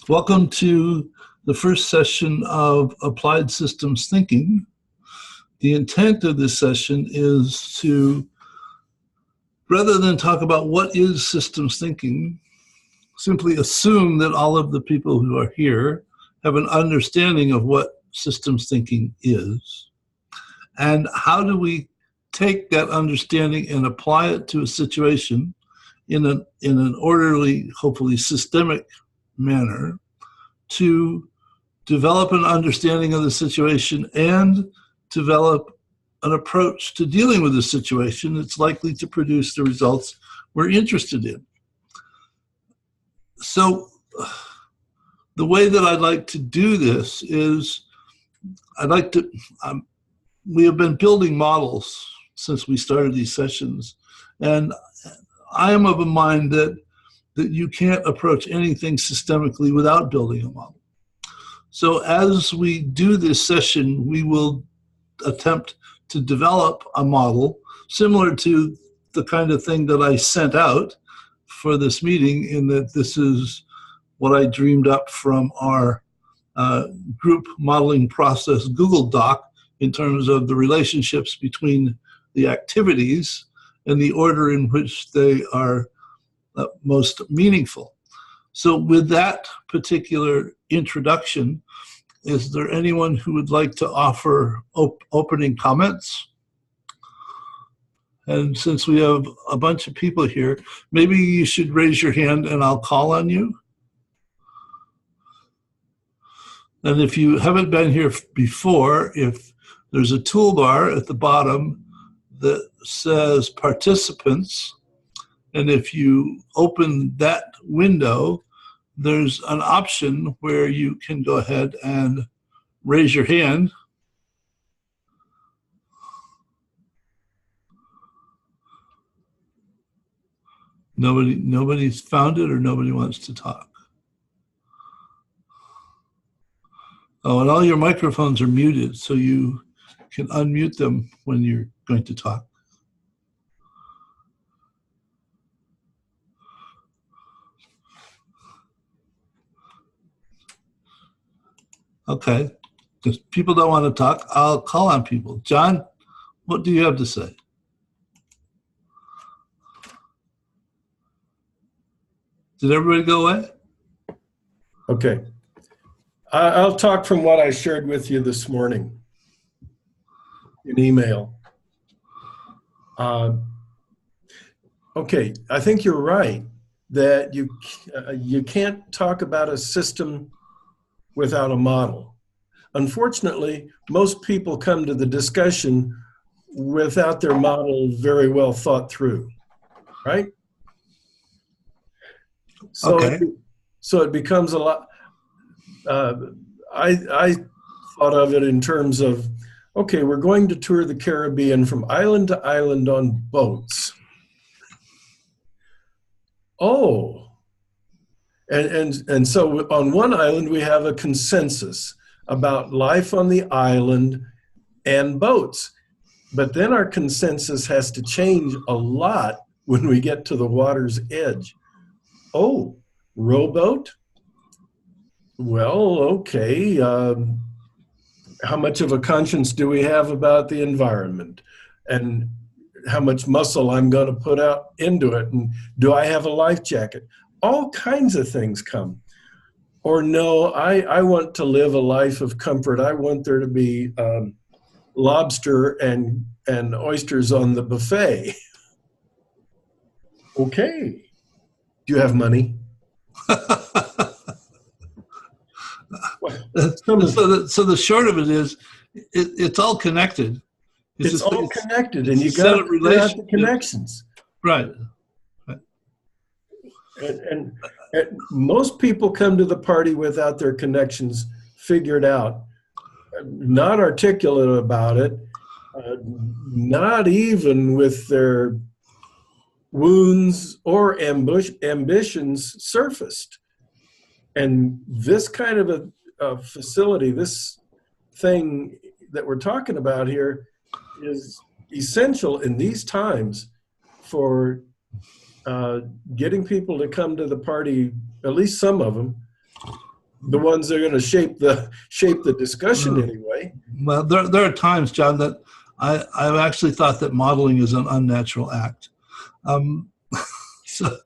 Welcome to the first session of Applied Systems Thinking. The intent of this session is to, rather than talk about what is systems thinking, simply assume that all of the people who are here have an understanding of what systems thinking is. And how do we take that understanding and apply it to a situation in an orderly, hopefully systemic manner to develop an understanding of the situation and develop an approach to dealing with the situation that's likely to produce the results we're interested in. So the way that I'd like to do this is we have been building models since we started these sessions, and I am of a mind that you can't approach anything systemically without building a model. So as we do this session, we will attempt to develop a model similar to the kind of thing that I sent out for this meeting, in that this is what I dreamed up from our group modeling process Google Doc in terms of the relationships between the activities and the order in which they are most meaningful. So with that particular introduction, is there anyone who would like to offer opening comments? And since we have a bunch of people here, maybe you should raise your hand and I'll call on you. And if you haven't been here before, if there's a toolbar at the bottom that says participants, and if you open that window, there's an option where you can go ahead and raise your hand. Nobody's found it, or nobody wants to talk. Oh, and all your microphones are muted, so you can unmute them when you're going to talk. Okay, because people don't want to talk, I'll call on people. John, what do you have to say? Did everybody go away? Okay. I'll talk from what I shared with you this morning in email. Okay, I think you're right that you can't talk about a system without a model. Unfortunately, most people come to the discussion without their model very well thought through, right? So, okay. So it becomes a lot, I thought of it in terms of, okay, we're going to tour the Caribbean from island to island on boats. Oh. And so on one island, we have a consensus about life on the island and boats. But then our consensus has to change a lot when we get to the water's edge. Oh, rowboat? Well, okay. How much of a conscience do we have about the environment? And how much muscle I'm going to put out into it? And do I have a life jacket? All kinds of things come. Or no, I want to live a life of comfort. I want there to be lobster and oysters on the buffet. Okay. Do you have money? So the short of it is, it's all connected. It's all connected, and you got to figure out the connections. Right. And most people come to the party without their connections figured out, not articulate about it, not even with their wounds or ambitions surfaced. And this kind of a facility, this thing that we're talking about here, is essential in these times for getting people to come to the party, at least some of them, the ones that are going to shape the discussion anyway. Well, there are times, John, that I've actually thought that modeling is an unnatural act. So,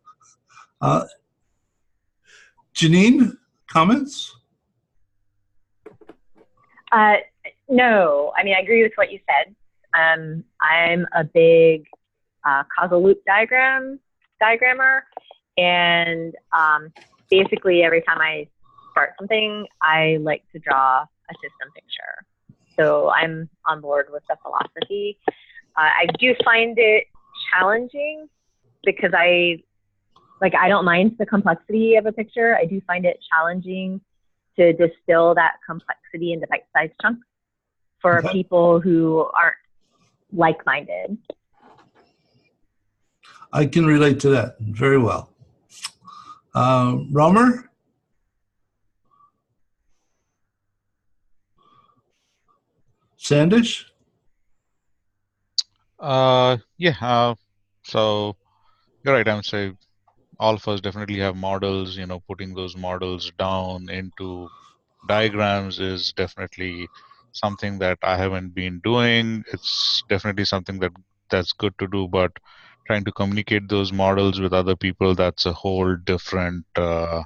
Janine, comments? No, I mean, I agree with what you said. I'm a big causal loop diagrammer, and basically every time I start something, I like to draw a system picture. So I'm on board with the philosophy. I do find it challenging because I don't mind the complexity of a picture. I do find it challenging to distill that complexity into bite-sized chunks for people who aren't like-minded. I can relate to that very well. Romer? Sandish? Yeah. So you're right. I'm saying all of us definitely have models. Putting those models down into diagrams is definitely something that I haven't been doing. It's definitely something that's good to do, but trying to communicate those models with other people, that's a whole different ball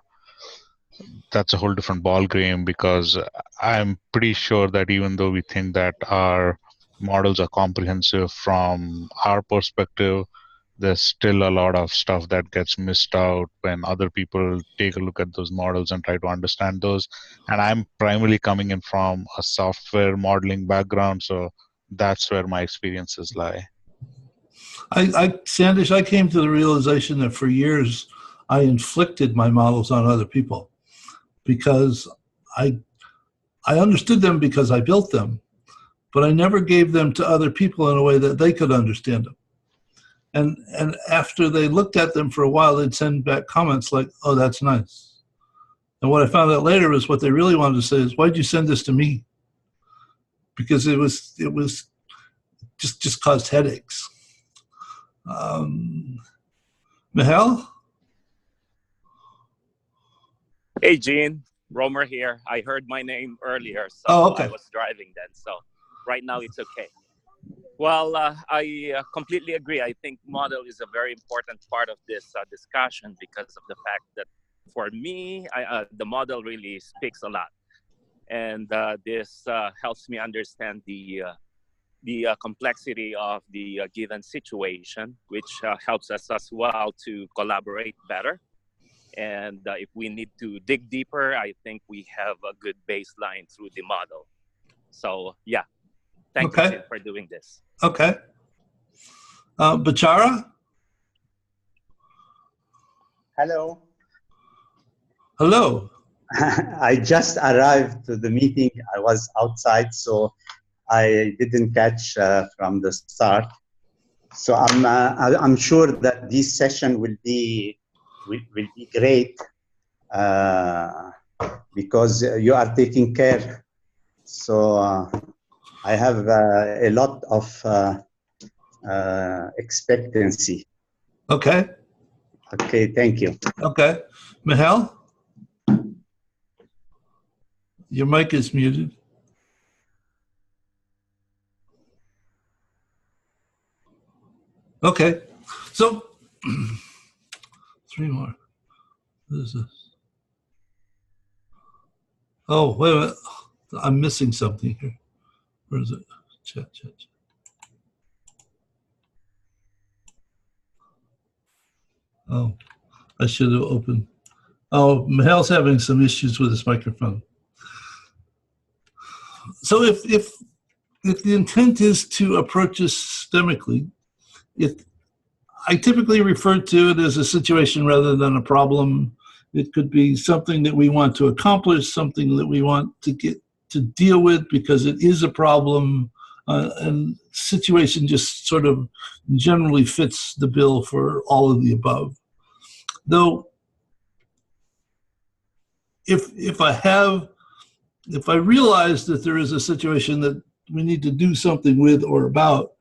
game, because I'm pretty sure that even though we think that our models are comprehensive from our perspective, there's still a lot of stuff that gets missed out when other people take a look at those models and try to understand those. And I'm primarily coming in from a software modeling background, so that's where my experiences lie. Sandish, I came to the realization that for years I inflicted my models on other people because I understood them because I built them, but I never gave them to other people in a way that they could understand them. And after they looked at them for a while, they'd send back comments like, "Oh, that's nice." And what I found out later is what they really wanted to say is, "Why'd you send this to me?" Because it was just caused headaches. Mihail? Hey, Gene. Romer here. I heard my name earlier, so I was driving then. So right now it's okay. Well, I completely agree. I think model is a very important part of this discussion because of the fact that for me, the model really speaks a lot. And this helps me understand the complexity of the given situation, which helps us as well to collaborate better. And if we need to dig deeper, I think we have a good baseline through the model. So, yeah, thank you, Jim, for doing this. Okay. Bachara? Hello. Hello. I just arrived to the meeting. I was outside, so I didn't catch from the start. So I'm sure that this session will be great because you are taking care. So I have a lot of expectancy. Okay. Okay, thank you. Okay. Mihail? Your mic is muted. Okay. So, 3 more. What is this? Oh, wait a minute. I'm missing something here. Where is it? Chat. Oh, I should have opened. Oh, Mihail's having some issues with his microphone. So if the intent is to approach this systemically, I typically refer to it as a situation rather than a problem. It could be something that we want to accomplish, something that we want to get to deal with because it is a problem, and situation just sort of generally fits the bill for all of the above. Though, if I realize that there is a situation that we need to do something with or about,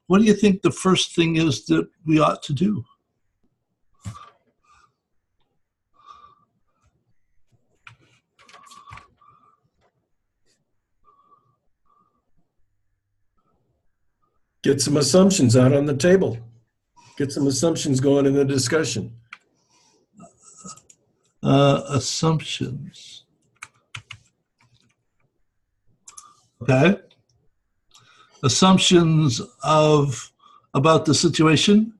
what do you think the first thing is that we ought to do? Get some assumptions out on the table. Get some assumptions going in the discussion. Assumptions. Okay. Assumptions about the situation.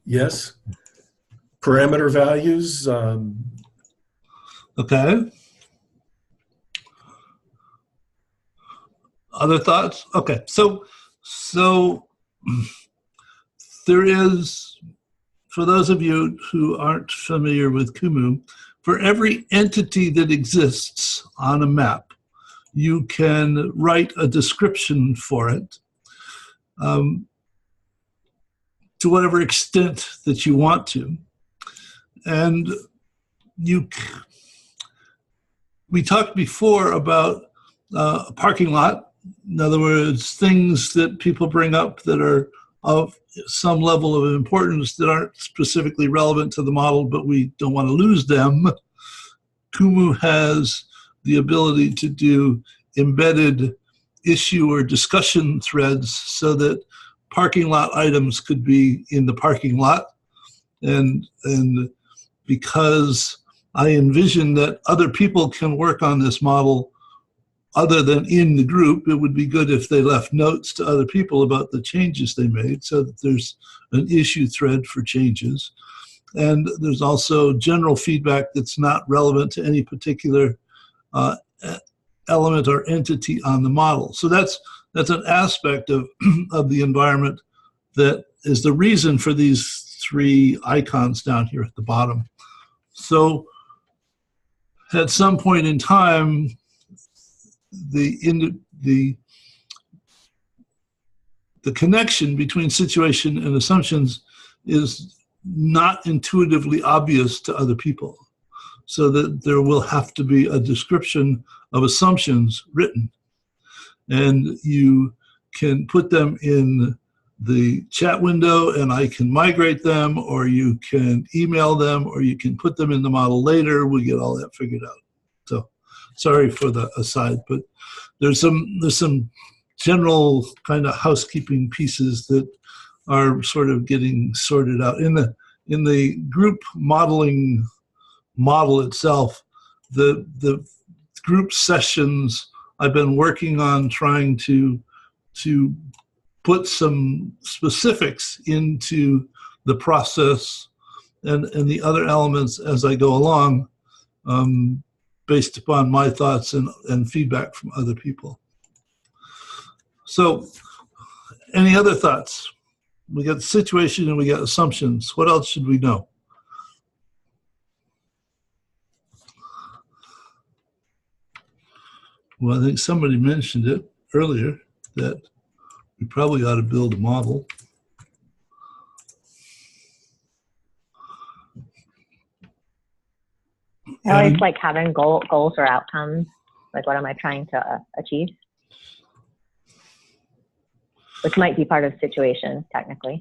Yes. Parameter values. Okay. Other thoughts? Okay. So there is, for those of you who aren't familiar with Kumu, for every entity that exists on a map, you can write a description for it to whatever extent that you want to. And we talked before about a parking lot. In other words, things that people bring up that are of some level of importance that aren't specifically relevant to the model, but we don't want to lose them. Kumu has the ability to do embedded issue or discussion threads so that parking lot items could be in the parking lot. And because I envision that other people can work on this model other than in the group, it would be good if they left notes to other people about the changes they made so that there's an issue thread for changes. And there's also general feedback that's not relevant to any particular element or entity on the model. So that's an aspect of the environment that is the reason for these three icons down here at the bottom. So at some point in time, the connection between situation and assumptions is not intuitively obvious to other people, so that there will have to be a description of assumptions written. And you can put them in the chat window and I can migrate them, or you can email them, or you can put them in the model later. We'll get all that figured out. So sorry for the aside, but there's some general kind of housekeeping pieces that are sort of getting sorted out. In the group modeling model itself, the group sessions, I've been working on trying to put some specifics into the process and the other elements as I go along, based upon my thoughts and feedback from other people. So, any other thoughts? We got the situation and we got assumptions. What else should we know? Well, I think somebody mentioned it earlier that we probably ought to build a model. I always like having goals or outcomes. Like, what am I trying to achieve? Which might be part of the situation, technically.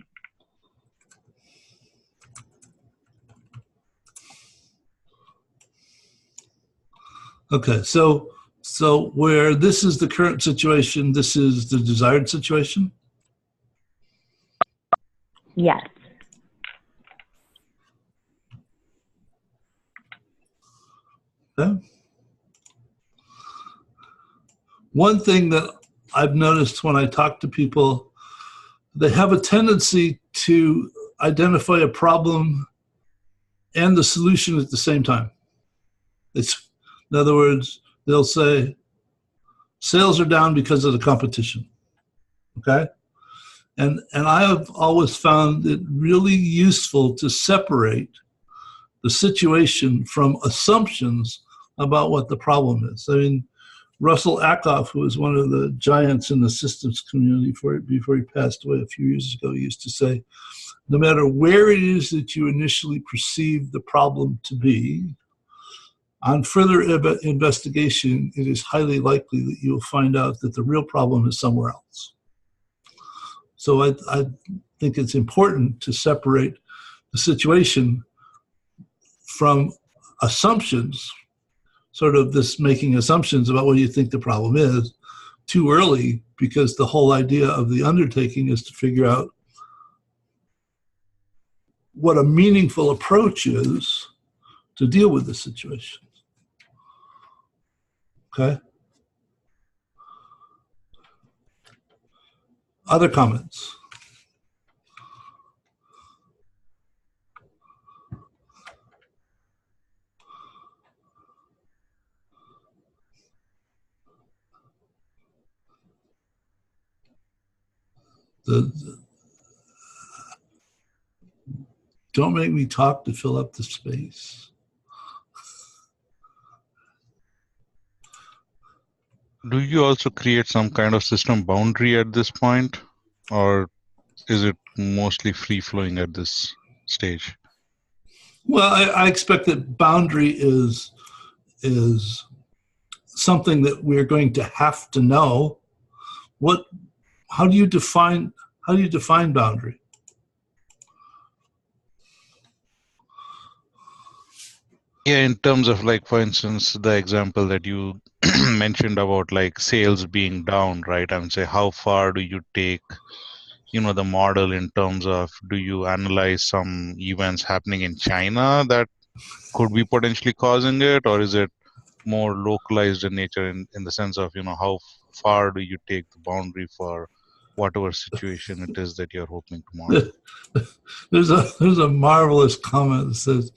Okay, so where this is the current situation, this is the desired situation? Yes. Okay. One thing that I've noticed when I talk to people, they have a tendency to identify a problem and the solution at the same time. In other words, they'll say, sales are down because of the competition, okay? And I have always found it really useful to separate the situation from assumptions about what the problem is. I mean, Russell Ackoff, who was one of the giants in the systems community before he passed away a few years ago, used to say, no matter where it is that you initially perceive the problem to be, on further investigation, it is highly likely that you'll find out that the real problem is somewhere else. So I think it's important to separate the situation from assumptions, sort of this making assumptions about what you think the problem is, too early, because the whole idea of the undertaking is to figure out what a meaningful approach is to deal with the situation. Okay? Other comments? Don't make me talk to fill up the space. Do you also create some kind of system boundary at this point, or is it mostly free-flowing at this stage? Well, I expect that boundary is something that we're going to have to know. How do you define boundary? Yeah, in terms of, like, for instance, the example that you mentioned about like sales being down, right? I would say, how far do you take, the model in terms of, do you analyze some events happening in China that could be potentially causing it, or is it more localized in nature in the sense of, how far do you take the boundary for whatever situation it is that you're hoping to model? There's a marvelous comment that says,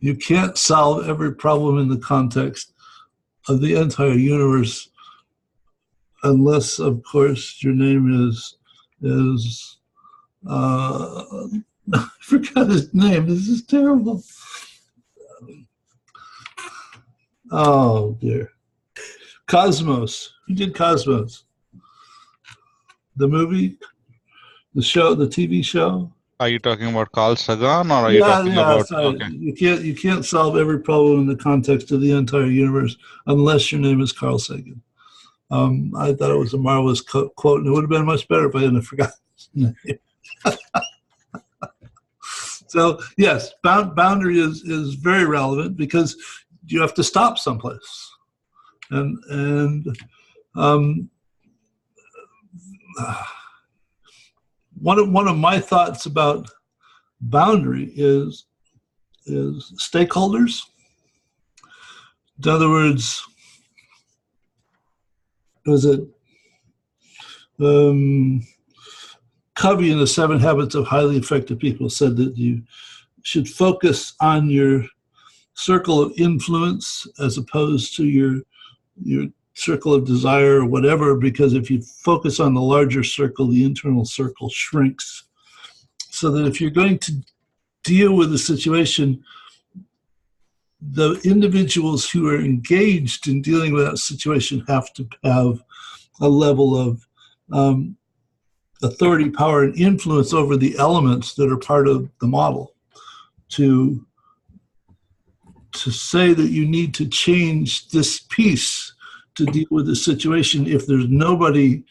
you can't solve every problem in the context of the entire universe unless, of course, your name is I forgot his name. This is terrible. Oh dear. Cosmos. Who did Cosmos? The movie, the show, the TV show. Are you talking about Carl Sagan, or are you talking about? Sorry. Okay. You can't solve every problem in the context of the entire universe unless your name is Carl Sagan. I thought it was a marvelous quote, and it would have been much better if I hadn't forgotten his name. So yes, boundary is very relevant, because you have to stop someplace, and one of my thoughts about boundary is stakeholders. In other words, was it Covey in the 7 Habits of Highly Effective People said that you should focus on your circle of influence as opposed to your circle of desire or whatever, because if you focus on the larger circle, the internal circle shrinks. So that if you're going to deal with a situation, the individuals who are engaged in dealing with that situation have to have a level of authority, power, and influence over the elements that are part of the model to say that you need to change this piece to deal with the situation. If there's nobody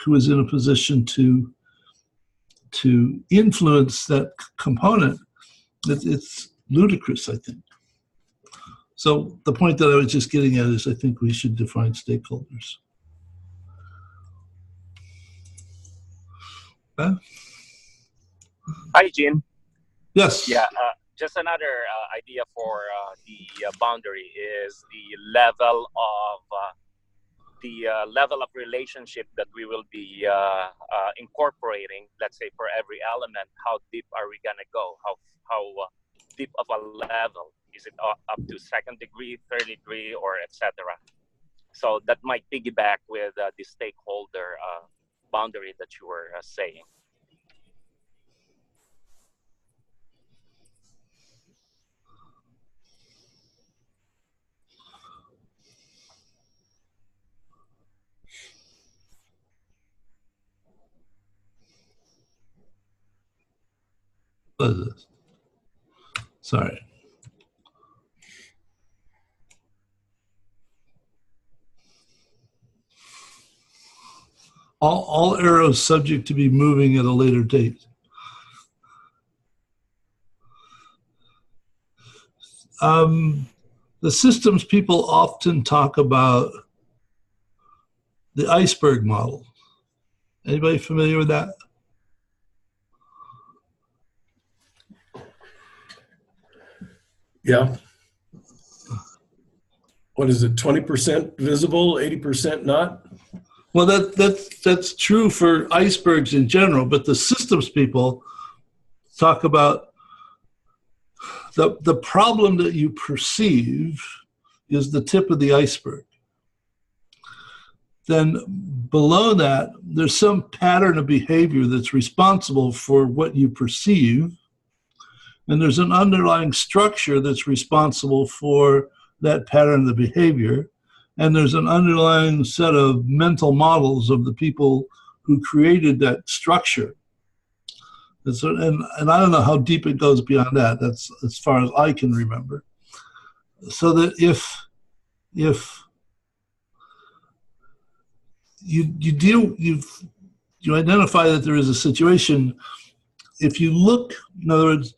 who is in a position to influence that component, it's ludicrous, I think. So the point that I was just getting at is I think we should define stakeholders. Huh? Hi, Gene. Yes. Yeah, just another idea for the boundary is the level of relationship that we will be incorporating. Let's say for every element, how deep are we gonna go? How deep of a level? Is it up to 2nd degree, 3rd degree, or etc.? So that might piggyback with the stakeholder boundary that you were saying. What is this? Sorry. All arrows subject to be moving at a later date. The systems people often talk about the iceberg model. Anybody familiar with that? Yeah. What is it, 20% visible, 80% not? Well, that's true for icebergs in general, but the systems people talk about the problem that you perceive is the tip of the iceberg. Then below that, there's some pattern of behavior that's responsible for what you perceive, and there's an underlying structure that's responsible for that pattern of behavior, and there's an underlying set of mental models of the people who created that structure. And I don't know how deep it goes beyond that. That's as far as I can remember. So that if you identify that there is a situation, if you look, in other words,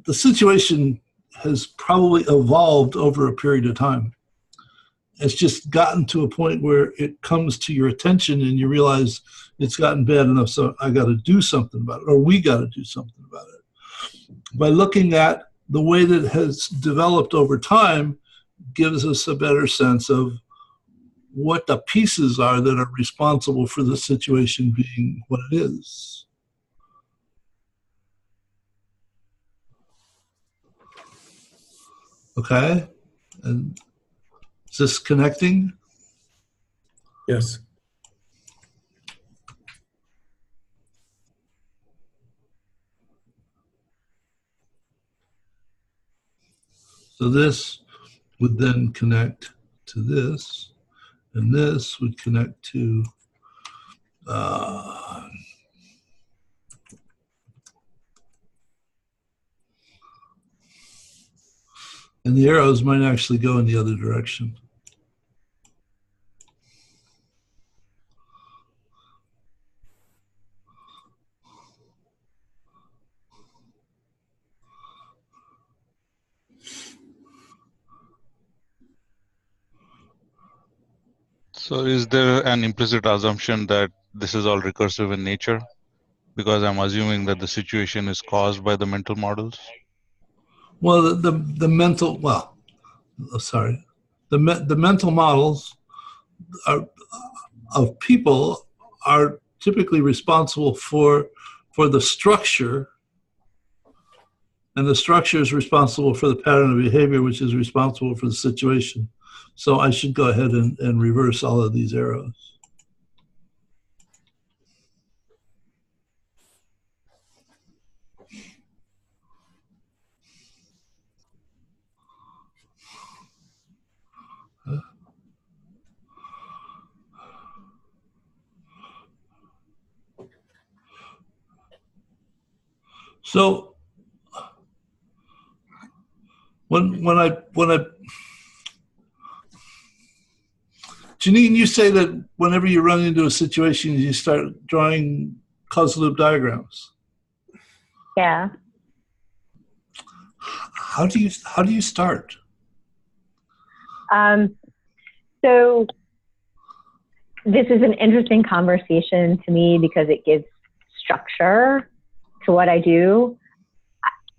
the situation has probably evolved over a period of time. It's just gotten to a point where it comes to your attention and you realize it's gotten bad enough, so I got to do something about it, or we got to do something about it. By looking at the way that it has developed over time gives us a better sense of what the pieces are that are responsible for the situation being what it is. Okay? And is this connecting? Yes. So this would then connect to this, and this would connect to and the arrows might actually go in the other direction. So is there an implicit assumption that this is all recursive in nature? Because I'm assuming that the situation is caused by the mental models? Well, the mental, well, sorry, the mental models of people are typically responsible for the structure, and the structure is responsible for the pattern of behavior, which is responsible for the situation. So I should go ahead and reverse all of these arrows. So when I Janine, you say that whenever you run into a situation, you start drawing causal loop diagrams. Yeah. How do you start? So this is an interesting conversation to me because it gives structure to what I do.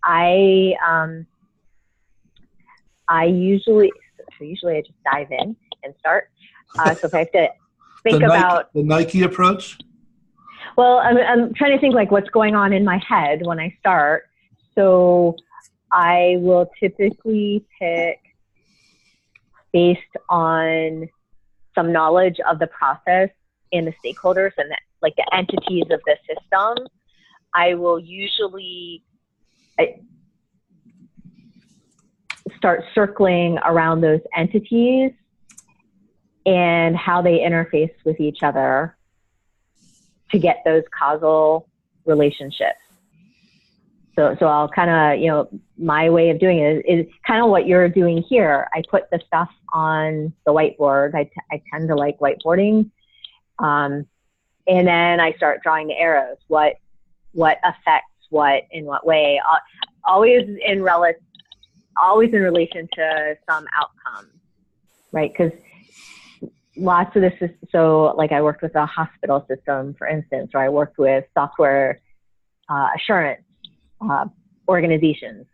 I usually I just dive in and start. So if I have to think about the Nike approach. Well, I'm trying to think like what's going on in my head when I start. So I will typically pick based on some knowledge of the process and the stakeholders and like the entities of the system. I will usually start circling around those entities and how they interface with each other to get those causal relationships. So I'll kind of, my way of doing it is kind of what you're doing here. I put the stuff on the whiteboard. I tend to like whiteboarding. And then I start drawing the arrows. What affects what in what way? Always in relation to some outcome, right? Because lots of this is, so like I worked with a hospital system, for instance, or I worked with software assurance organizations,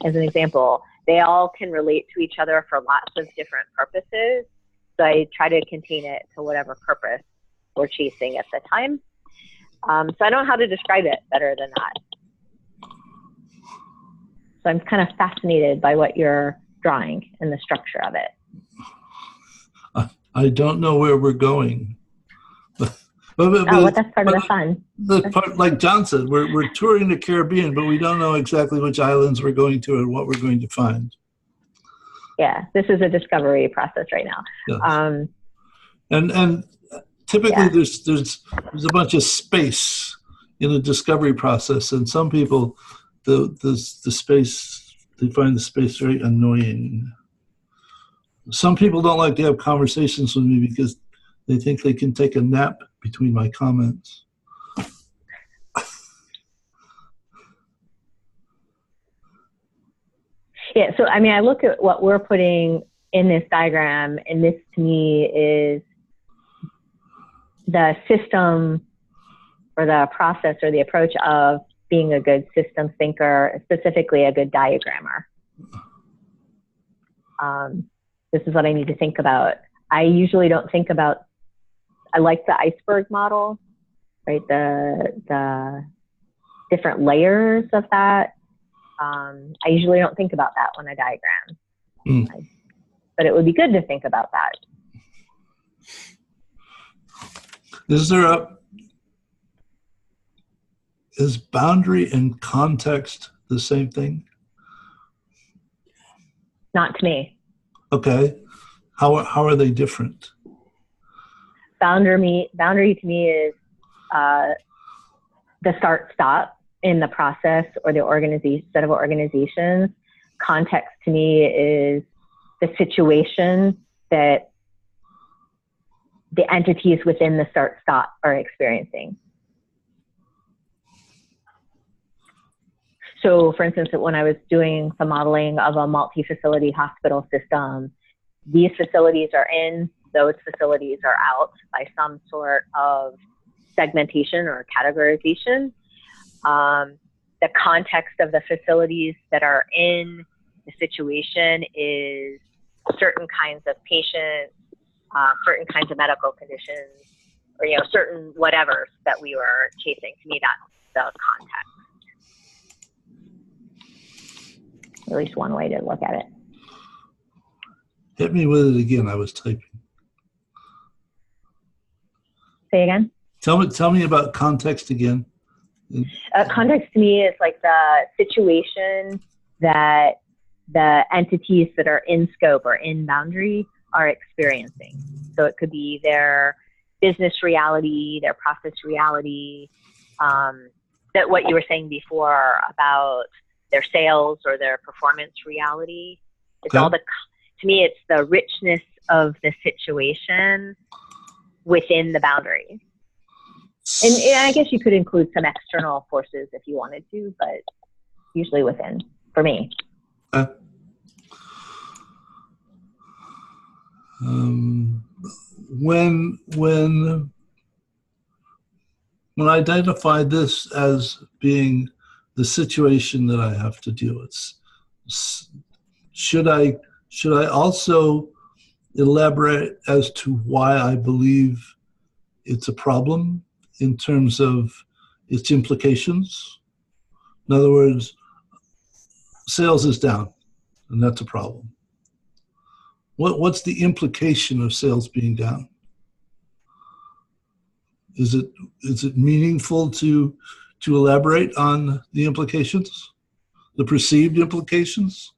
as an example. They all can relate to each other for lots of different purposes. So I try to contain it to whatever purpose we're chasing at the time. So I don't know how to describe it better than that. So I'm kind of fascinated by what you're drawing and the structure of it. I don't know where we're going. But that's part of the fun. Like John said, we're touring the Caribbean, but we don't know exactly which islands we're going to and what we're going to find. Yeah, this is a discovery process right now. Yes. And typically there's a bunch of space in the discovery process, and some people the space, they find the space very annoying. Some people don't like to have conversations with me because they think they can take a nap between my comments. Yeah, so I mean, I look at what we're putting in this diagram, and this to me is the system or the process or the approach of being a good systems thinker, specifically a good diagrammer. This is what I need to think about. I usually don't think about, I like the iceberg model, right? The different layers of that. I usually don't think about that when I diagram, but it would be good to think about that. Is boundary and context the same thing? Not to me. Okay. How are they different? Boundary to me is the start-stop in the process or the set of organizations. Context to me is the situation that the entities within the start-stop are experiencing. So for instance, when I was doing some modeling of a multi-facility hospital system, these facilities are in, those facilities are out by some sort of segmentation or categorization. The context of the facilities that are in the situation is certain kinds of patients, certain kinds of medical conditions, or certain whatevers that we were chasing. To me, that's the context. At least one way to look at it. Hit me with it again. I was typing. Say again? Tell me about context again. Context to me is like the situation that the entities that are in scope or in boundary are experiencing. So it could be their business reality, their process reality, that what you were saying before about their sales or their performance reality. It's all to me, it's the richness of the situation within the boundary. And I guess you could include some external forces if you wanted to, but usually within, for me. When I identify this as being the situation that I have to deal with, should I also elaborate as to why I believe it's a problem in terms of its implications? In other words, sales is down, and that's a problem. What's the implication of sales being down? Is it meaningful to elaborate on the implications, the perceived implications?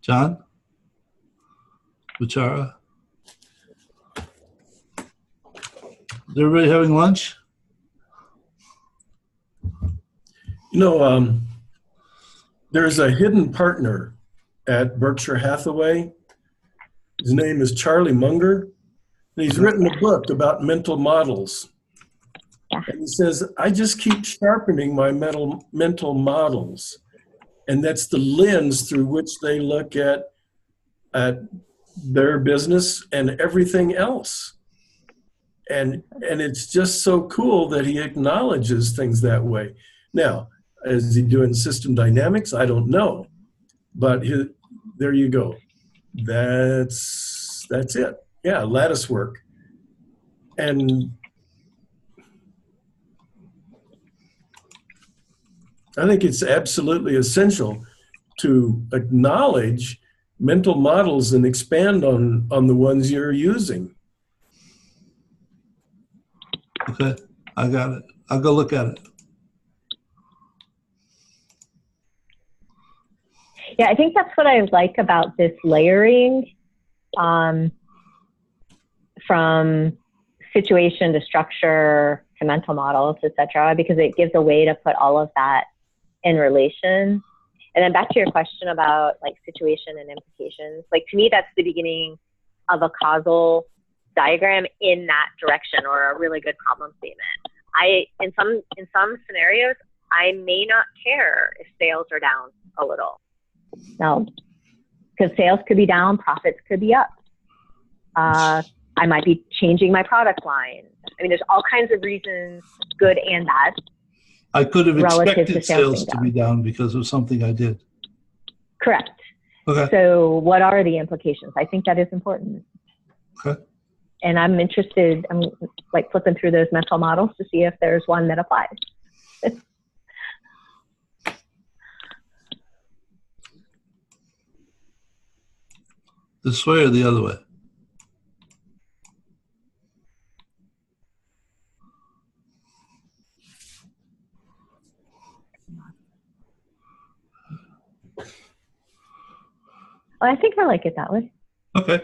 John? Vichara? Is everybody having lunch? There's a hidden partner at Berkshire Hathaway. His name is Charlie Munger. And he's written a book about mental models. Yeah. And he says, I just keep sharpening my mental models. And that's the lens through which they look at their business and everything else. And it's just so cool that he acknowledges things that way. Now, is he doing system dynamics? I don't know. But there you go. That's it. Yeah, lattice work. And I think it's absolutely essential to acknowledge mental models and expand on the ones you're using. Okay, I got it. I'll go look at it. Yeah, I think that's what I like about this layering from situation to structure to mental models, etc., because it gives a way to put all of that in relation. And then back to your question about like situation and implications, like to me, that's the beginning of a causal diagram in that direction, or a really good problem statement. In some scenarios, I may not care if sales are down a little. No, because sales could be down, profits could be up. I might be changing my product line. I mean, there's all kinds of reasons, good and bad. I could have expected sales to be down because of something I did. Correct. Okay. So what are the implications? I think that is important. Okay. And I'm interested, I'm like flipping through those mental models to see if there's one that applies. This way or the other way? I think I like it that way. Okay.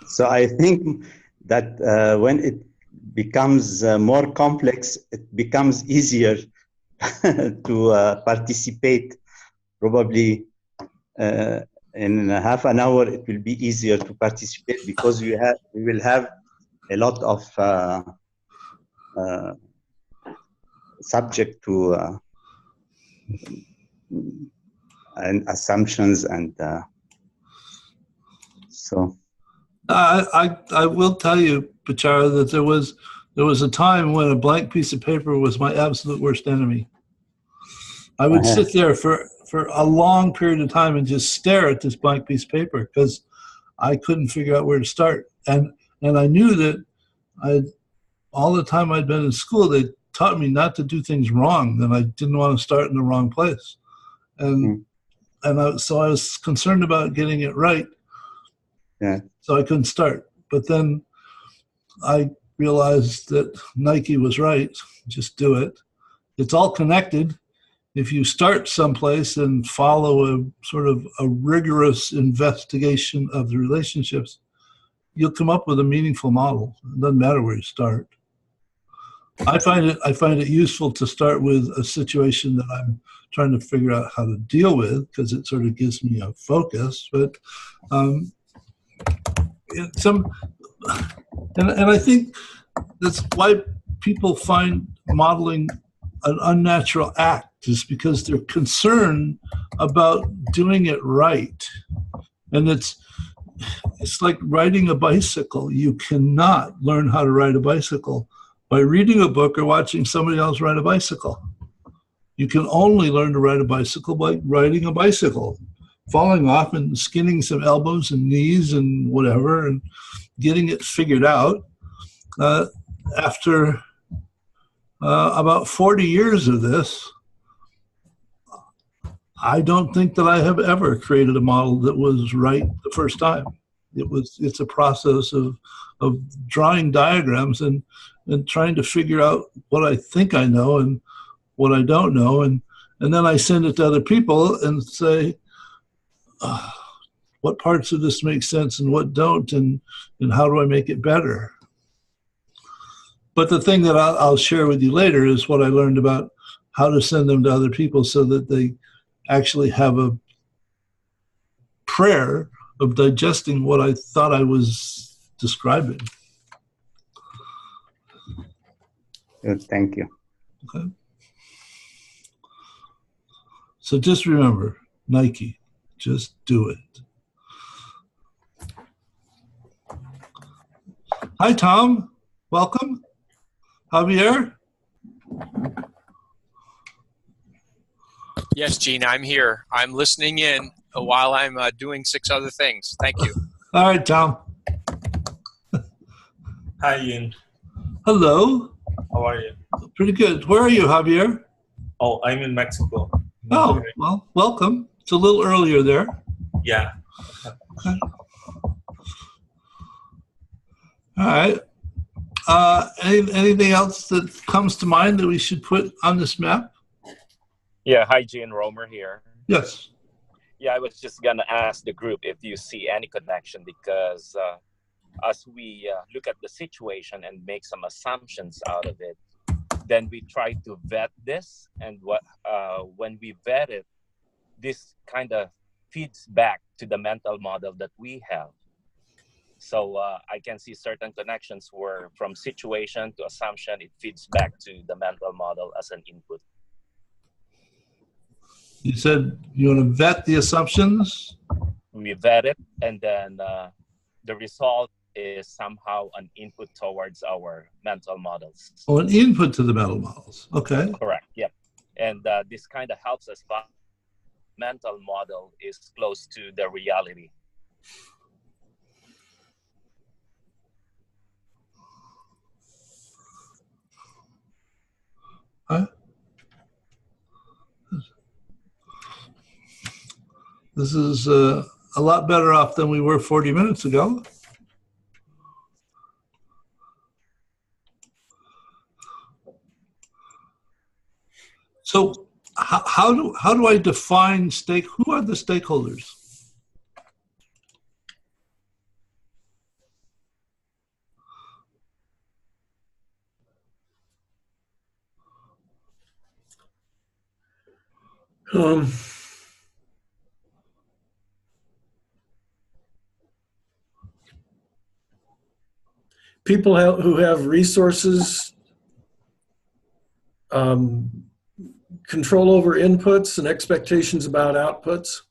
So I think that when it becomes more complex, it becomes easier to participate. Probably in half an hour, it will be easier to participate because we will have a lot of subject to and assumptions, and so. I will tell you, Pachara, that there was a time when a blank piece of paper was my absolute worst enemy. I would sit there for a long period of time and just stare at this blank piece of paper because I couldn't figure out where to start. And I knew that all the time I'd been in school, they taught me not to do things wrong, and I didn't want to start in the wrong place. So I was concerned about getting it right. Yeah. So I couldn't start. But then I realized that Nike was right. Just do it. It's all connected. If you start someplace and follow a sort of a rigorous investigation of the relationships, you'll come up with a meaningful model. It doesn't matter where you start. I find it useful to start with a situation that I'm trying to figure out how to deal with, because it sort of gives me a focus. But and I think that's why people find modeling an unnatural act, is because they're concerned about doing it right. And it's like riding a bicycle. You cannot learn how to ride a bicycle by reading a book or watching somebody else ride a bicycle. You can only learn to ride a bicycle by riding a bicycle, falling off and skinning some elbows and knees and whatever, and getting it figured out. After about 40 years of this, I don't think that I have ever created a model that was right the first time. It's a process of drawing diagrams and trying to figure out what I think I know and what I don't know, and then I send it to other people and say, what parts of this make sense and what don't, and how do I make it better? But the thing that I'll share with you later is what I learned about how to send them to other people so that they actually have a prayer of digesting what I thought I was describing. Good, thank you. Okay. So just remember, Nike, just do it. Hi, Tom. Welcome. Javier? Yes, Gene, I'm here. I'm listening in while I'm doing 6 other things. Thank you. All right, Tom. Hi, Ian. Hello. How are you? Pretty good. Where are you, Javier? Oh, I'm in Mexico. Oh, well, welcome. It's a little earlier there. Yeah. Okay. All right. Anything else that comes to mind that we should put on this map? Yeah, hi, Gene, Romer here. Yes. Yeah, I was just going to ask the group if you see any connection, because as we look at the situation and make some assumptions out of it, then we try to vet this. And when we vet it, this kind of feeds back to the mental model that we have. So I can see certain connections where from situation to assumption, it feeds back to the mental model as an input. You said you want to vet the assumptions? We vet it, and then the result is somehow an input towards our mental models. Oh, an input to the mental models. Okay. Correct, yeah. And this kind of helps us, but mental model is close to the reality. Huh? This is a lot better off than we were 40 minutes ago. So how do I define who are the stakeholders? People who have resources, control over inputs and expectations about outputs.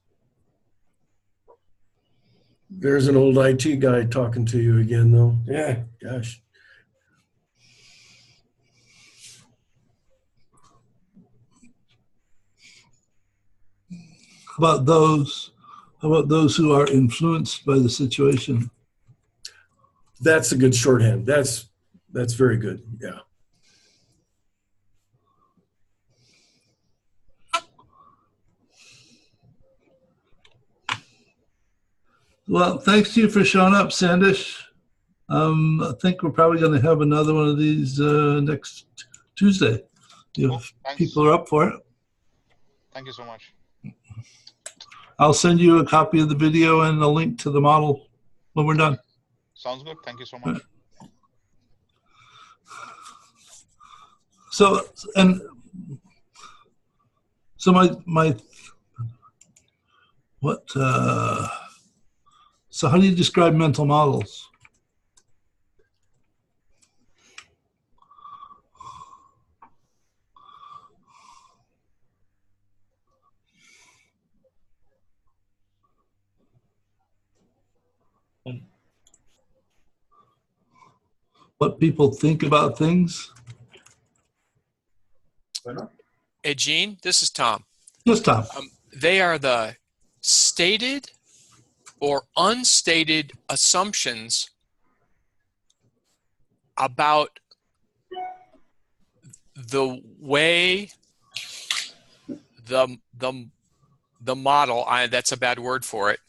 There's an old IT guy talking to you again, though. Yeah, gosh. How about those who are influenced by the situation? That's a good shorthand. That's very good. Yeah. Well, thanks to you for showing up, Sandish. I think we're probably going to have another one of these next Tuesday. If people are up for it. Thank you so much. I'll send you a copy of the video and a link to the model when we're done. Sounds good. Thank you so much. So so how do you describe mental models? What people think about things? Hey, Gene, this is Tom. Yes, Tom. They are the stated or unstated assumptions about the way the model, that's a bad word for it,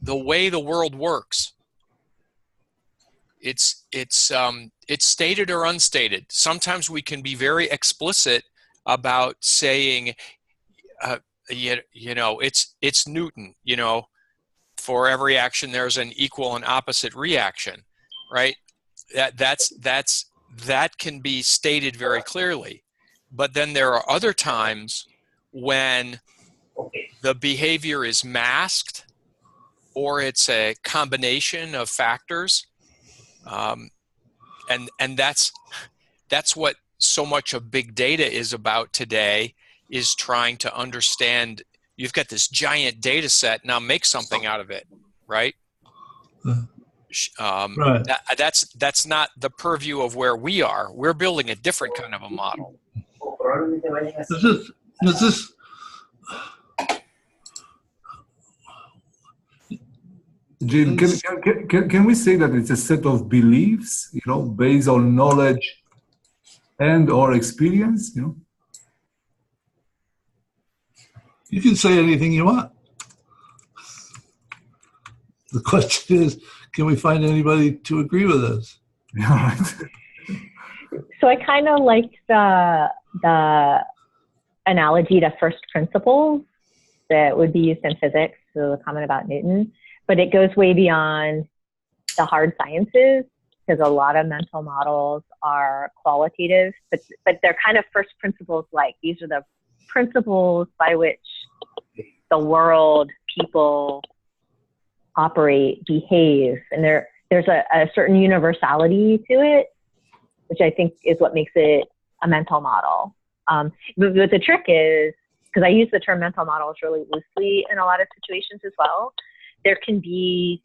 the way the world works. It's stated or unstated. Sometimes we can be very explicit about saying, it's Newton. For every action there's an equal and opposite reaction, right? That can be stated very clearly. But then there are other times when the behavior is masked, or it's a combination of factors. And that's what so much of big data is about today, is trying to understand. You've got this giant data set, now make something out of it, right? Right. That's not the purview of where we are. We're building a different kind of a model. Is this Jim, can we say that it's a set of beliefs, you know, based on knowledge and or experience, you know? You can say anything you want. The question is, can we find anybody to agree with us? Yeah, right. So I kind of like the analogy to first principles that would be used in physics, so the comment about Newton, but it goes way beyond the hard sciences, because a lot of mental models are qualitative, but they're kind of first principles, like these are the principles by which the world, people operate, behave, and there's a certain universality to it, which I think is what makes it a mental model. But the trick is, because I use the term mental models really loosely in a lot of situations as well, there can be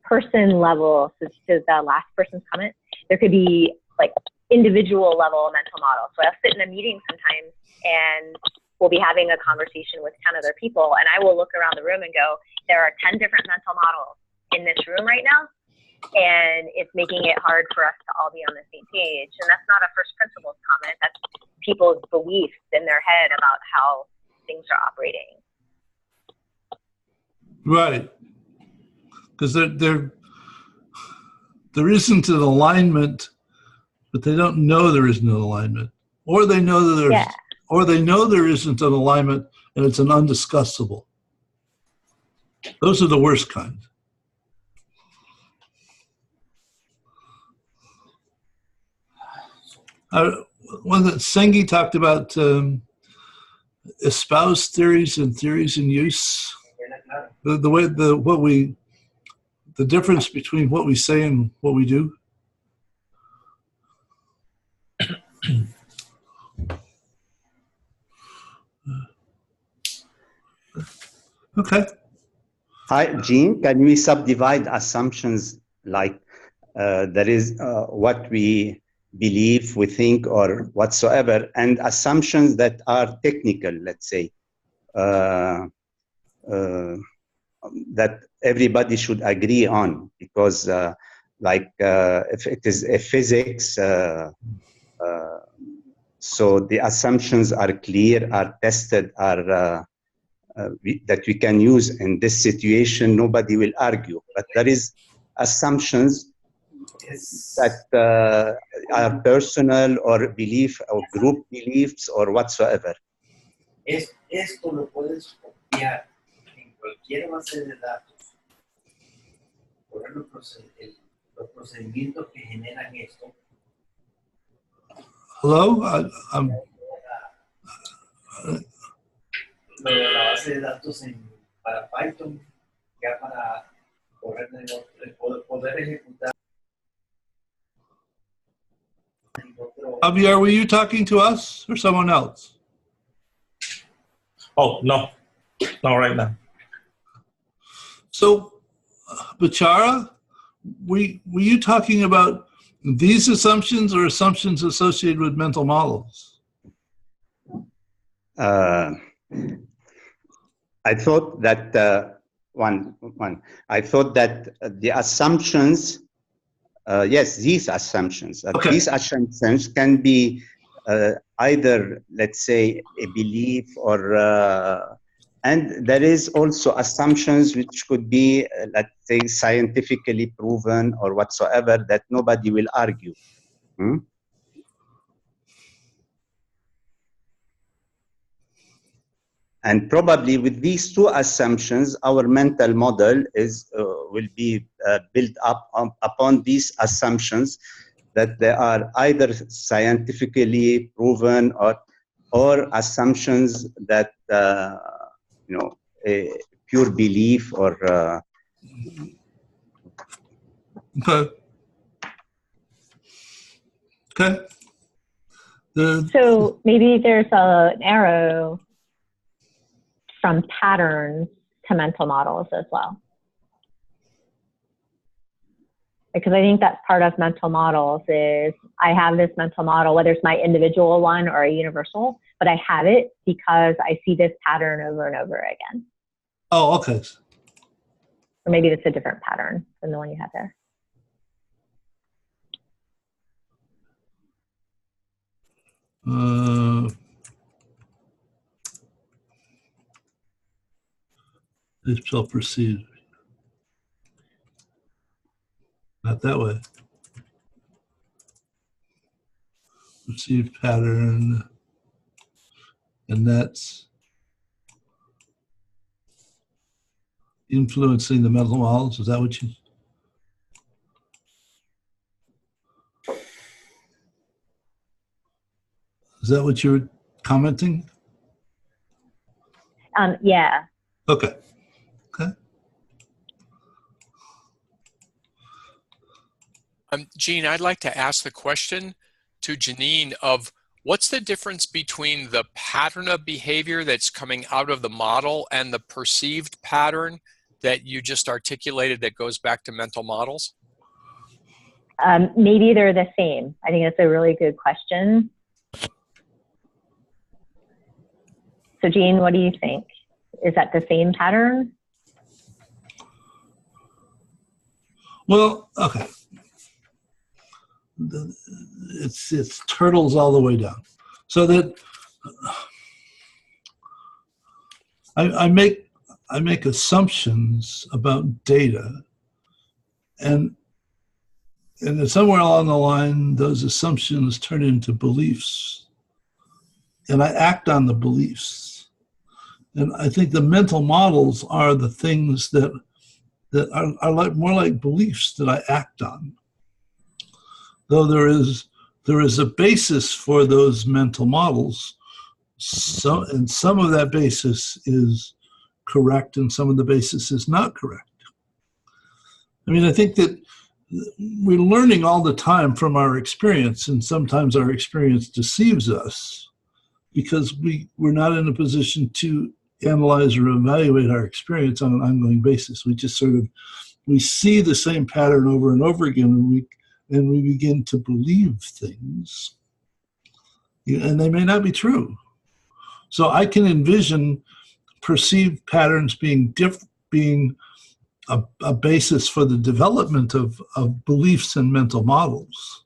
person level, so to the last person's comment, there could be like individual level mental models. So I'll sit in a meeting sometimes and we'll be having a conversation with 10 other people, and I will look around the room and go, there are 10 different mental models in this room right now, and it's making it hard for us to all be on the same page. And that's not a first principles comment. That's people's beliefs in their head about how things are operating. Right. Because there isn't an alignment, but they don't know there isn't an alignment. Or they know that there's, or they know there isn't an alignment and it's an undiscussable. Those are the worst kind. One that Sengi talked about espoused theories and theories in use. The difference between what we say and what we do. Okay. Hi, Gene. Can we subdivide assumptions like there is what we believe, we think, or whatsoever, and assumptions that are technical, let's say, that everybody should agree on, because if it is a physics, so the assumptions are clear, are tested, are that we can use in this situation, nobody will argue. But there is assumptions that are personal or belief or group beliefs or whatsoever. Esto lo puedes copiar en cualquier base de datos. Por los procedimientos que generan esto. Hello? Lo de la base de datos para Python, ya para poder ejecutar. Javier, were you talking to us or someone else? Oh, no. Not right now. So, Bachara, were you talking about these assumptions or assumptions associated with mental models? I thought that I thought that the assumptions, yes, these assumptions, okay. These assumptions can be either, let's say, a belief or, and there is also assumptions which could be, let's say, scientifically proven or whatsoever that nobody will argue. And probably with these two assumptions, our mental model will be built up upon these assumptions that they are either scientifically proven or assumptions that you know, a pure belief or. Okay. Okay. So maybe there's an arrow from patterns to mental models as well. Because I think that's part of mental models is I have this mental model, whether it's my individual one or a universal, but I have it because I see this pattern over and over again. Oh, okay. Or maybe it's a different pattern than the one you have there. It's self-perceived. Not that way. Perceived pattern, and that's influencing the mental models. Is that what you? Is that what you're commenting? Yeah. Okay. Okay. Jean, I'd like to ask the question to Janine of what's the difference between the pattern of behavior that's coming out of the model and the perceived pattern that you just articulated that goes back to mental models? Maybe they're the same. I think that's a really good question. So Jean, what do you think? Is that the same pattern? Well, okay. It's turtles all the way down. So that I make assumptions about data, and then somewhere along the line, those assumptions turn into beliefs, and I act on the beliefs. And I think the mental models are the things that are like more like beliefs that I act on. Though there is a basis for those mental models, and some of that basis is correct and some of the basis is not correct. I mean, I think that we're learning all the time from our experience, and sometimes our experience deceives us because we're not in a position to analyze or evaluate our experience on an ongoing basis. We just we see the same pattern over and over again, and we begin to believe things, and they may not be true. So I can envision perceived patterns being a basis for the development of beliefs and mental models.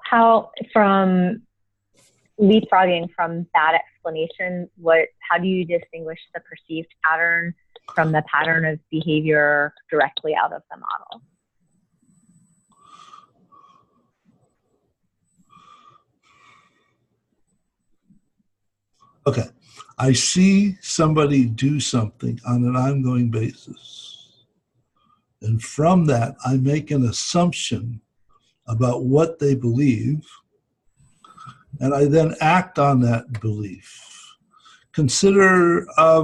How, from leapfrogging from that explanation, how do you distinguish the perceived pattern from the pattern of behavior directly out of the model? Okay, I see somebody do something on an ongoing basis, and from that I make an assumption about what they believe, and I then act on that belief. Consider a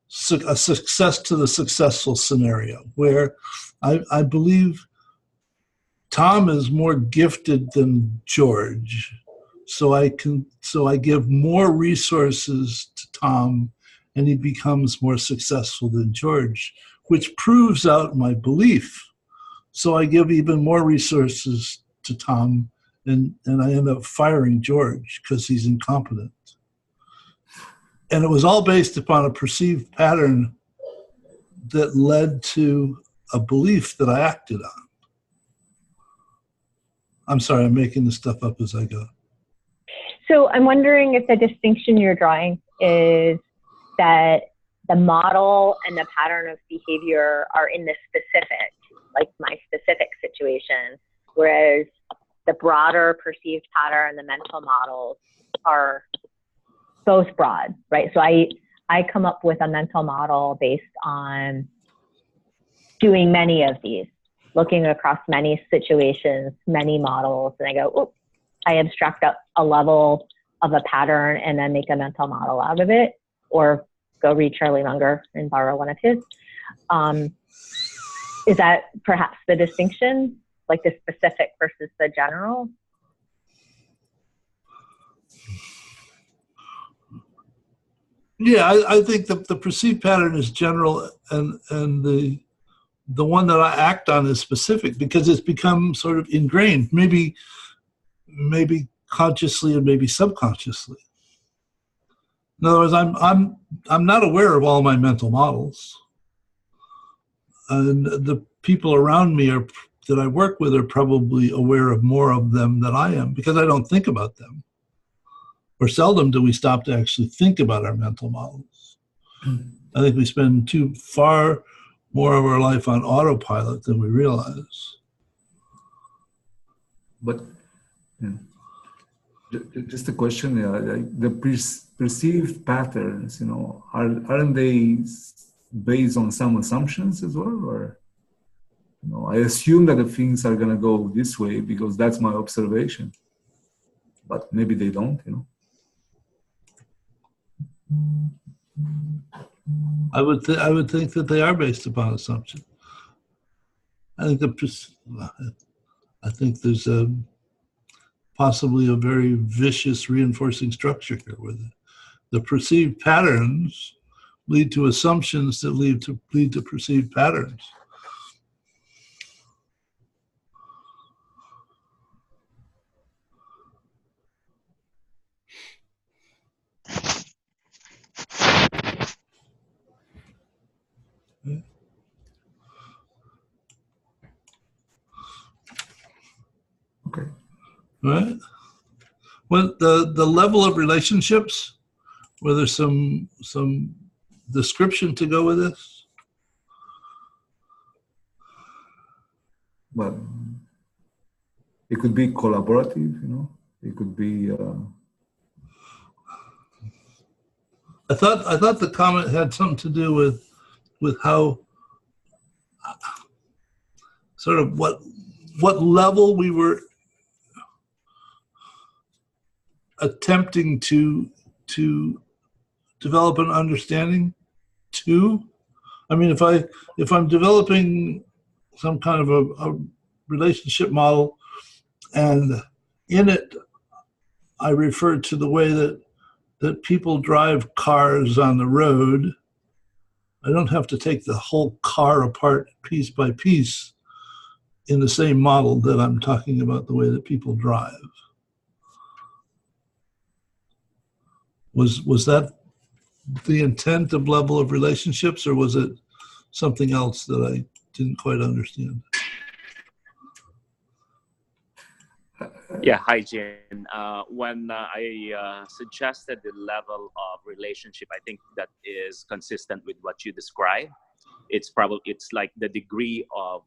success to the successful scenario where I believe Tom is more gifted than George, so I give more resources to Tom, and he becomes more successful than George, which proves out my belief. So I give even more resources to Tom, and I end up firing George because he's incompetent. And it was all based upon a perceived pattern that led to a belief that I acted on. I'm sorry, I'm making this stuff up as I go. So I'm wondering if the distinction you're drawing is that the model and the pattern of behavior are in the specific, like my specific situation, whereas the broader perceived pattern and the mental models are both broad, right? So I come up with a mental model based on doing many of these, looking across many situations, many models, and I go, oh, I abstract up a level of a pattern and then make a mental model out of it, or go read Charlie Munger and borrow one of his. Is that perhaps the distinction? like the specific versus the general? Yeah, I think the perceived pattern is general, and the one that I act on is specific because it's become sort of ingrained, maybe consciously and maybe subconsciously. In other words, I'm not aware of all my mental models, and the people around me that I work with are probably aware of more of them than I am because I don't think about them. Or seldom do we stop to actually think about our mental models. I think we spend too far more of our life on autopilot than we realize. But just a question, like the perceived patterns, aren't they based on some assumptions as well? Or, I assume that the things are going to go this way because that's my observation. But maybe they don't, I would think that they are based upon assumption. I think there's possibly a very vicious reinforcing structure here with it. The perceived patterns lead to assumptions that lead to perceived patterns. Okay. Right? Well, the level of relationships, where there's some description to go with this? Well, it could be collaborative, it could be. I thought the comment had something to do with how sort of what level we were attempting to develop an understanding to. I mean, if I'm developing some kind of a relationship model, and in it I refer to the way that people drive cars on the road, I don't have to take the whole car apart piece by piece in the same model that I'm talking about the way that people drive. Was that the intent of level of relationships, or was it something else that I didn't quite understand? Yeah, hi, Jen. When I suggested the level of relationship, I think that is consistent with what you described. It's like the degree of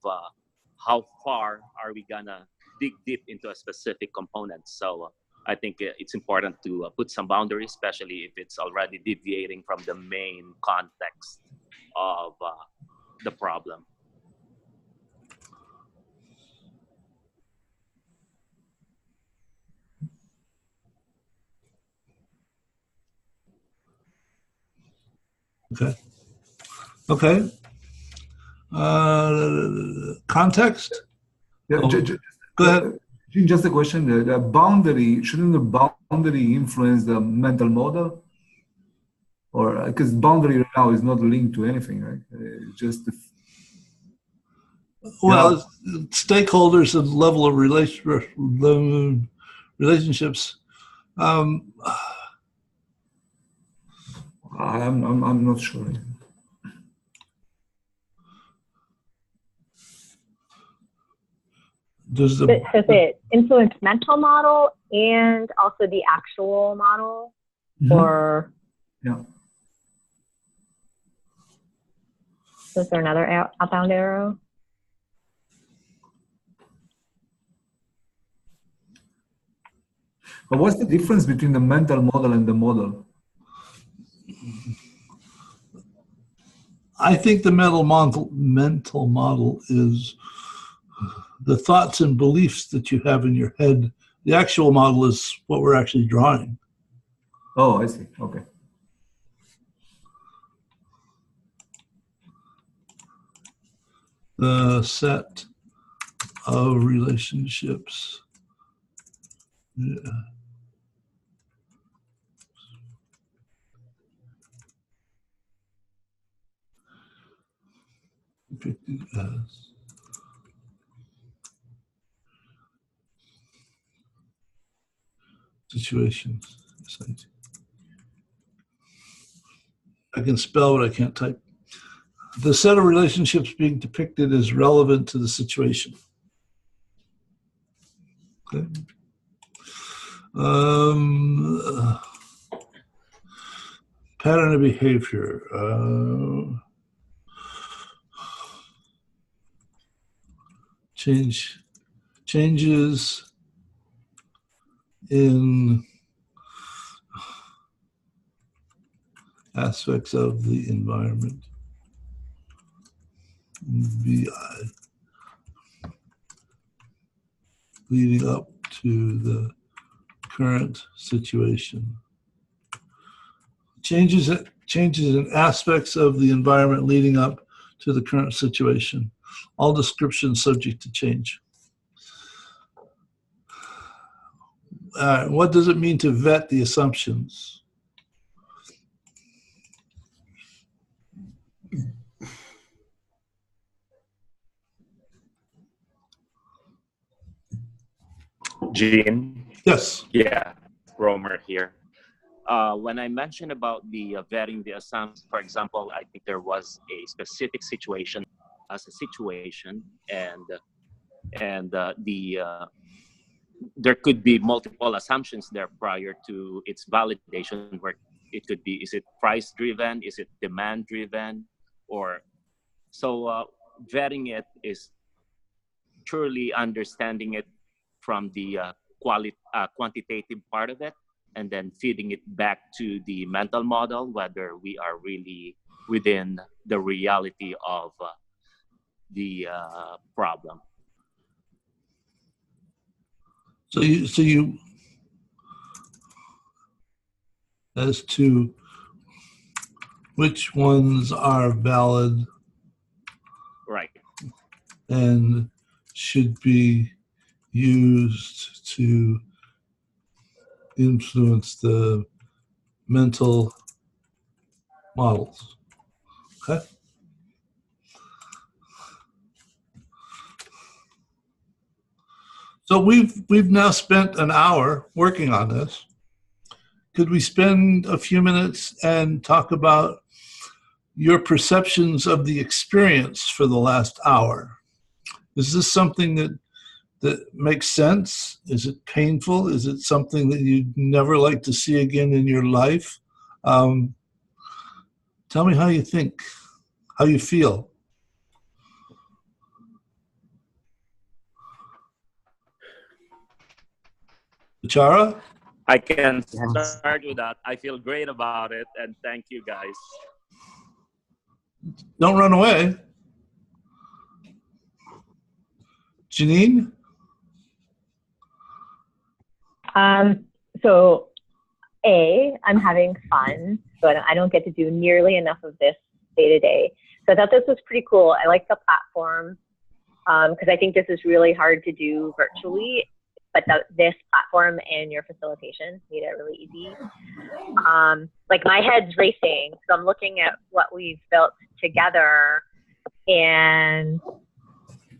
how far are we gonna dig deep into a specific component. So I think it's important to put some boundaries, especially if it's already deviating from the main context of the problem. Okay. Context? Yeah, go ahead. Just a question. The boundary, shouldn't the boundary influence the mental model? Or because boundary right now is not linked to anything, right? Just well, stakeholders and level of relationships. I'm not sure. Does it influence mental model and also the actual model? Mm-hmm. Or yeah. Is there another outbound arrow? But what's the difference between the mental model and the model? I think the mental model is the thoughts and beliefs that you have in your head. The actual model is what we're actually drawing. Oh, I see. Okay. The set of relationships. Yeah. Depicted as situations. I can spell, but I can't type. The set of relationships being depicted is relevant to the situation. Okay. Pattern of behavior. Changes in aspects of the environment. BI. Leading up to the current situation. Changes in aspects of the environment leading up to the current situation. All descriptions subject to change. What does it mean to vet the assumptions? Gene? Yes. Yeah, Romer here. When I mentioned about the vetting the assumptions, for example, I think there was a specific situation as a situation, and there could be multiple assumptions there prior to its validation, where it could be, is it price driven, is it demand driven, or so vetting it is truly understanding it from the quantitative part of it, and then feeding it back to the mental model, whether we are really within the reality of the problem. So you, as to which ones are valid, right, and should be used to influence the mental models. Okay. So we've now spent an hour working on this. Could we spend a few minutes and talk about your perceptions of the experience for the last hour? Is this something that makes sense? Is it painful? Is it something that you'd never like to see again in your life? Tell me how you think, how you feel. Chara? I can start with that. I feel great about it, and thank you guys. Don't run away. Janine? So I'm having fun, so I don't get to do nearly enough of this day to day. So I thought this was pretty cool. I like the platform because I think this is really hard to do virtually, but this platform and your facilitation made it really easy. Like my head's racing, so I'm looking at what we've built together, and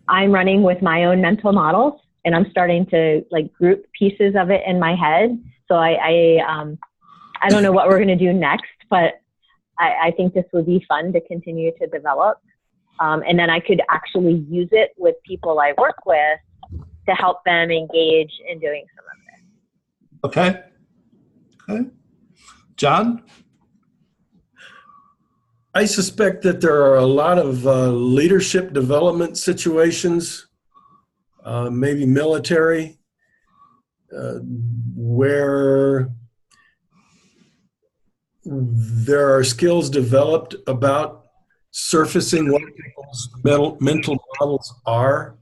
I'm running with my own mental models, and I'm starting to like group pieces of it in my head. So I don't know what we're going to do next, but I think this would be fun to continue to develop. And then I could actually use it with people I work with to help them engage in doing some of this. Okay. Okay. John? I suspect that there are a lot of leadership development situations, maybe military, where there are skills developed about surfacing what people's mental models are.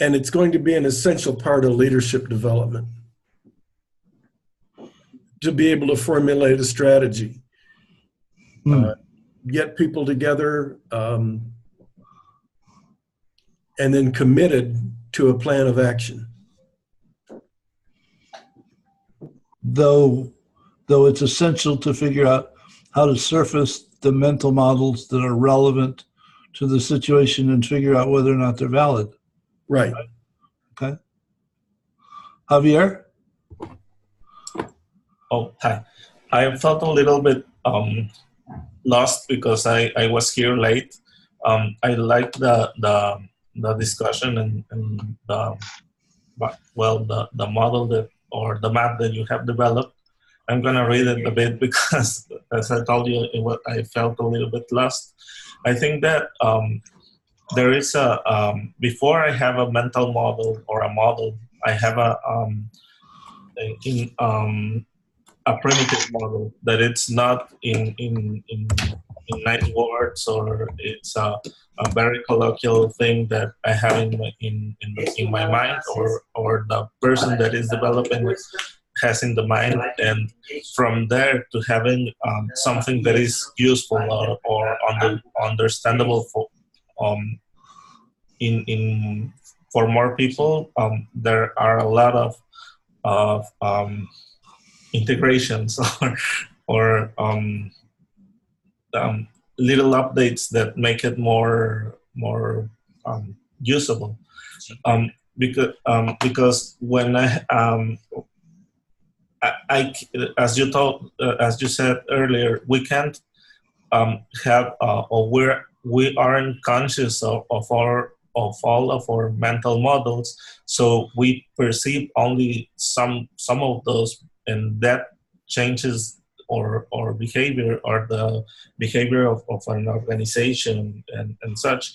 And it's going to be an essential part of leadership development to be able to formulate a strategy. Get people together and and then committed to a plan of action. Though it's essential to figure out how to surface the mental models that are relevant to the situation and figure out whether or not they're valid. Right. Okay. Javier? Oh, hi. I felt a little bit lost because I was here late. I like the discussion and the model that, or the map that you have developed. I'm gonna read it a bit because, as I told you, I felt a little bit lost. I think that there is before I have a mental model or a model, I have a primitive model that it's not in nice words, or it's a very colloquial thing that I have in my mind, or the person that is developing it has in the mind, and from there to having something that is useful or understandable for for more people. There are a lot of integrations or little updates that make it more usable. Because when I as you said earlier, we can't have or we aren't conscious of all of our mental models, so we perceive only some of those, and that changes or behavior, or the behavior of an organization and such.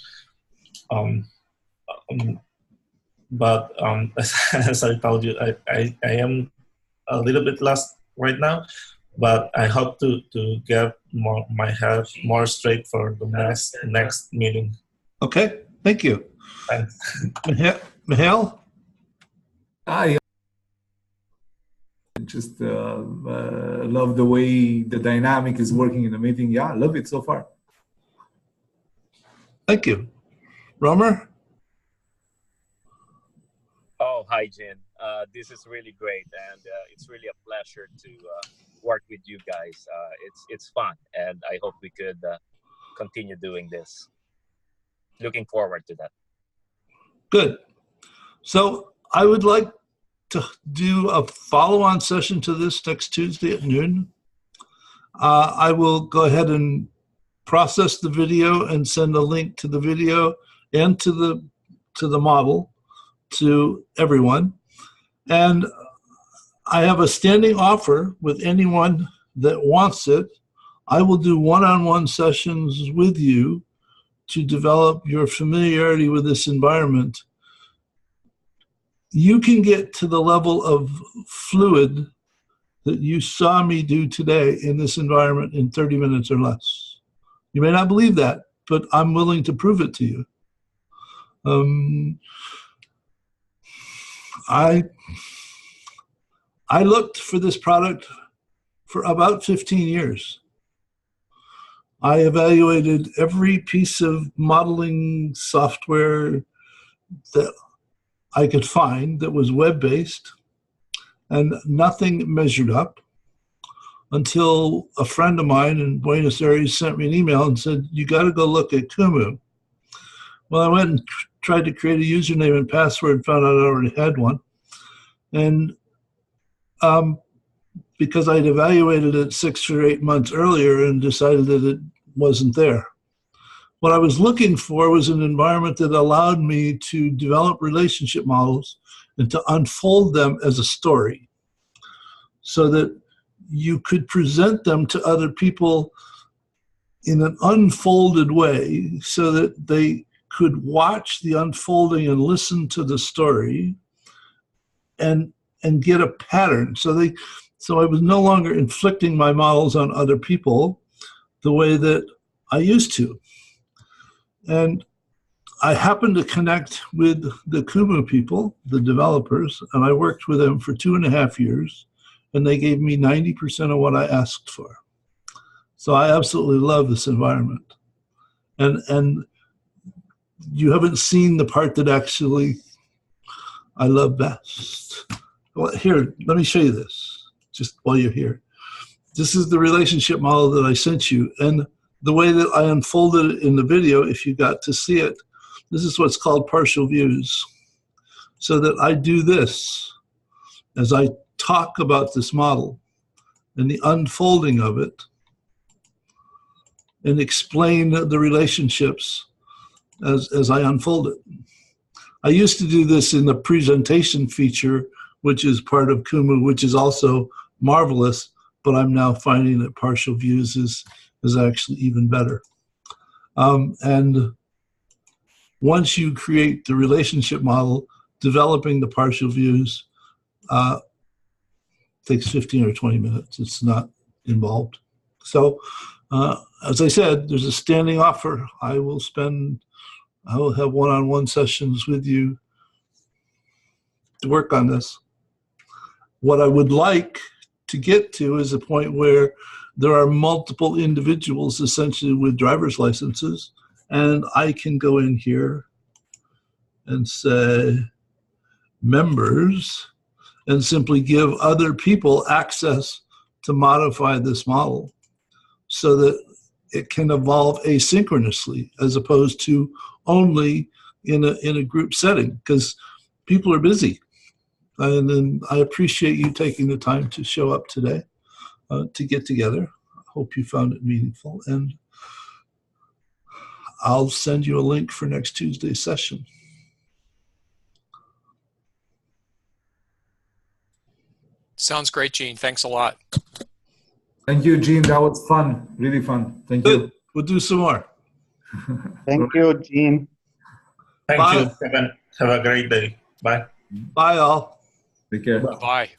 But as I told you, I am a little bit lost right now, but I hope to get my head more straight for the next meeting. Okay, thank you. Thanks. Mihail? I just love the way the dynamic is working in the meeting. Yeah, I love it so far. Thank you. Romer? Oh, hi, Jen. This is really great, and it's really a pleasure to work with you guys. It's fun, and I hope we could continue doing this. Looking forward to that. Good. So I would like to do a follow-on session to this next Tuesday at noon. I will go ahead and process the video and send a link to the video and to the model to everyone. And I have a standing offer with anyone that wants it. I will do one-on-one sessions with you to develop your familiarity with this environment. You can get to the level of fluid that you saw me do today in this environment in 30 minutes or less. You may not believe that, but I'm willing to prove it to you. I looked for this product for about 15 years. I evaluated every piece of modeling software that I could find that was web-based, and nothing measured up until a friend of mine in Buenos Aires sent me an email and said, you got to go look at Kumu. Well, I went and tried to create a username and password, found out I already had one. And because I'd evaluated it 6 or 8 months earlier and decided that it wasn't there. What I was looking for was an environment that allowed me to develop relationship models and to unfold them as a story so that you could present them to other people in an unfolded way so that they could watch the unfolding and listen to the story and get a pattern. So I was no longer inflicting my models on other people the way that I used to. And I happened to connect with the Kumu people, the developers, and I worked with them for 2.5 years, and they gave me 90% of what I asked for. So I absolutely love this environment. And you haven't seen the part that actually I love best. Well, here, let me show you this, just while you're here. This is the relationship model that I sent you, and the way that I unfolded it in the video, if you got to see it, this is what's called partial views. So that I do this as I talk about this model and the unfolding of it and explain the relationships as I unfold it. I used to do this in the presentation feature, which is part of Kumu, which is also marvelous, but I'm now finding that partial views is actually even better. And once you create the relationship model, developing the partial views takes 15 or 20 minutes. It's not involved. So as I said, there's a standing offer. I will have one-on-one sessions with you to work on this. What I would like to get to is a point where there are multiple individuals essentially with driver's licenses, and I can go in here and say members and simply give other people access to modify this model so that it can evolve asynchronously as opposed to only in a group setting, because people are busy. And then I appreciate you taking the time to show up today to get together. I hope you found it meaningful, and I'll send you a link for next Tuesday's session. Sounds great, Gene. Thanks a lot. Thank you, Gene. That was fun. Really fun. Thank Good. you. We'll do some more. Thank you, Gene. Thank Bye. you. Have a great day. Bye. Bye, all. Take care. Bye.